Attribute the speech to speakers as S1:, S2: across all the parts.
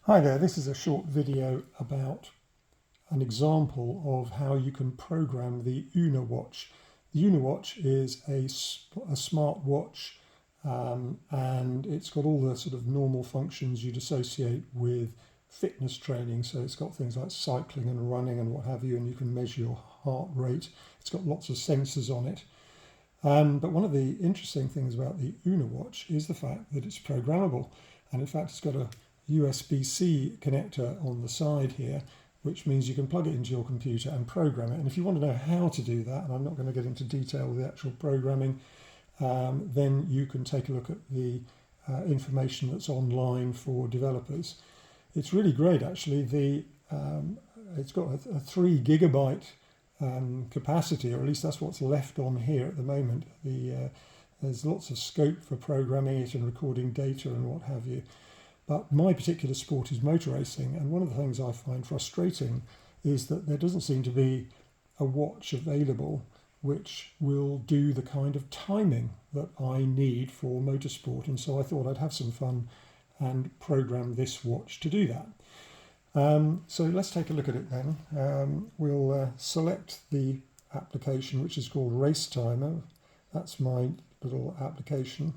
S1: Hi there, this is a short video about an example of how you can program the Una watch. The Una watch is a smart watch, and it's got all the sort of normal functions you'd associate with fitness training. So it's got things like cycling and running and what have you, and you can measure your heart rate. It's got lots of sensors on it. But one of the interesting things about the Una watch is the fact that it's programmable. And in fact, it's got a USB-C connector on the side here, which means you can plug it into your computer and program it. And if you want to know how to do that, and I'm not going to get into detail with the actual programming, then you can take a look at the information that's online for developers. It's really great, actually. It's got a 3 gigabyte capacity, or at least that's what's left on here at the moment. There's lots of scope for programming it and recording data and what have you. But my particular sport is motor racing, and one of the things I find frustrating is that there doesn't seem to be a watch available which will do the kind of timing that I need for motorsport. And so I thought I'd have some fun and program this watch to do that. So let's take a look at it then. We'll select the application, which is called Race Timer. That's my little application.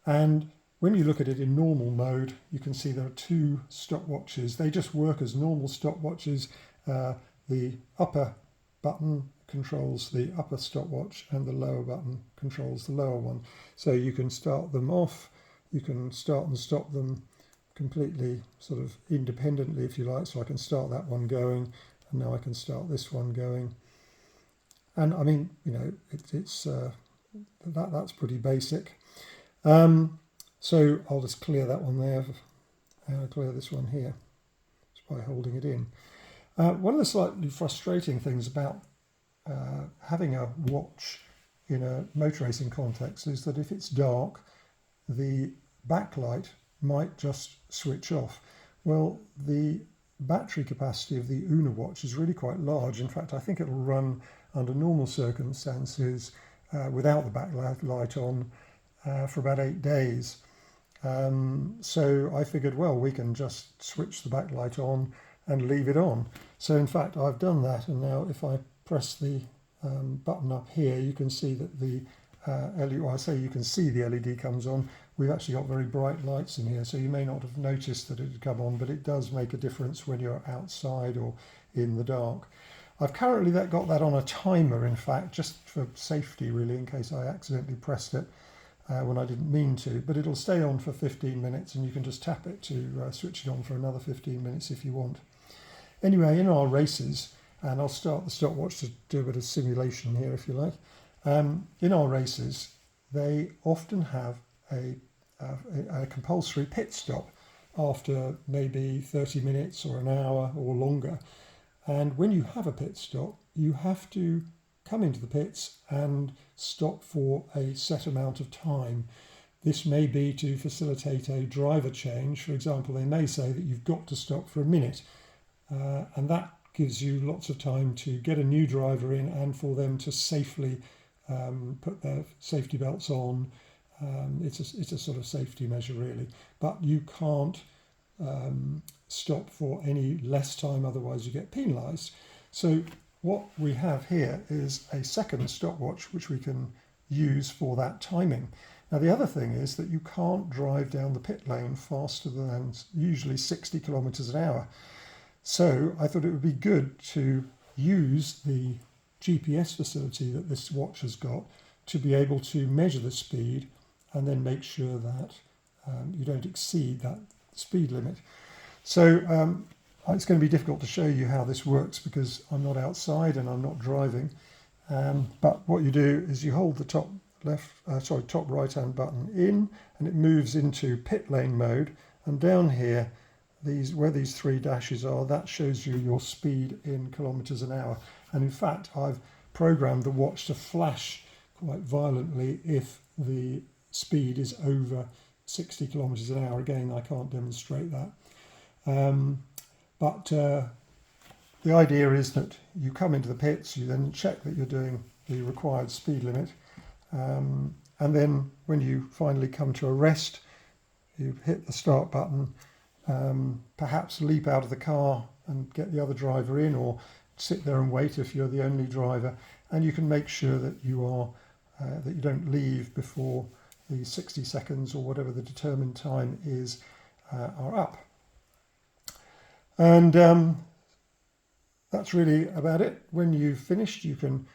S1: And when you look at it in normal mode, you can see there are 2 stopwatches. They just work as normal stopwatches. The upper button controls the upper stopwatch and the lower button controls the lower one. So you can start them off, you can start and stop them completely sort of independently if you like. So I can start that one going, and now I can start this one going. And I mean, you know, that's pretty basic. So I'll just clear that one there, and I'll clear this one here just by holding it in. One of the slightly frustrating things about having a watch in a motor racing context is that if it's dark, the backlight might just switch off. Well, the battery capacity of the Una watch is really quite large. In fact, I think it'll run under normal circumstances without the backlight on for about 8 days. So I figured, well, we can just switch the backlight on and leave it on. So in fact, I've done that, and now if I press the button up here, you can see that the LED, well, I say you can see the LED comes on. We've actually got very bright lights in here, so you may not have noticed that it had come on, but it does make a difference when you're outside or in the dark. I've currently got that on a timer, in fact, just for safety really, in case I accidentally pressed it when I didn't mean to, but it'll stay on for 15 minutes and you can just tap it to switch it on for another 15 minutes if you want. Anyway, in our races, and I'll start the stopwatch to do a bit of simulation here if you like. In our races, they often have a compulsory pit stop after maybe 30 minutes or an hour or longer. And when you have a pit stop, you have to come into the pits and stop for a set amount of time. This may be to facilitate a driver change. For example, they may say that you've got to stop for a minute, and that gives you lots of time to get a new driver in and for them to safely put their safety belts on. It's a sort of safety measure really, but you can't stop for any less time, otherwise you get penalised. So what we have here is a second stopwatch which we can use for that timing. Now the other thing is that you can't drive down the pit lane faster than usually 60 kilometres an hour. So I thought it would be good to use the GPS facility that this watch has got to be able to measure the speed and then make sure that you don't exceed that speed limit. So it's going to be difficult to show you how this works because I'm not outside and I'm not driving. But what you do is you hold the top right hand button in, and it moves into pit lane mode. And down here, where these 3 dashes are, that shows you your speed in kilometres an hour. And in fact, I've programmed the watch to flash quite violently if the speed is over 60 kilometres an hour. Again, I can't demonstrate that. But the idea is that you come into the pits, you then check that you're doing the required speed limit, and then when you finally come to a rest, you hit the start button perhaps leap out of the car and get the other driver in, or sit there and wait if you're the only driver, and you can make sure that that you don't leave before the 60 seconds or whatever the determined time is are up. And that's really about it. When you've finished, you can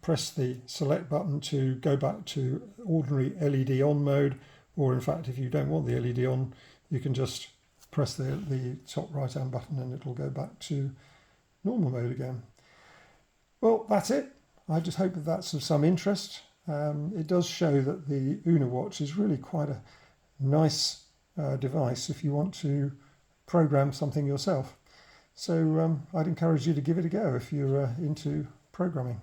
S1: press the select button to go back to ordinary LED on mode, or in fact, if you don't want the LED on, you can just press the top right hand button and it'll go back to normal mode again. Well, that's it. I just hope that that's of some interest. It does show that the Una watch is really quite a nice device if you want to program something yourself. So I'd encourage you to give it a go if you're into programming.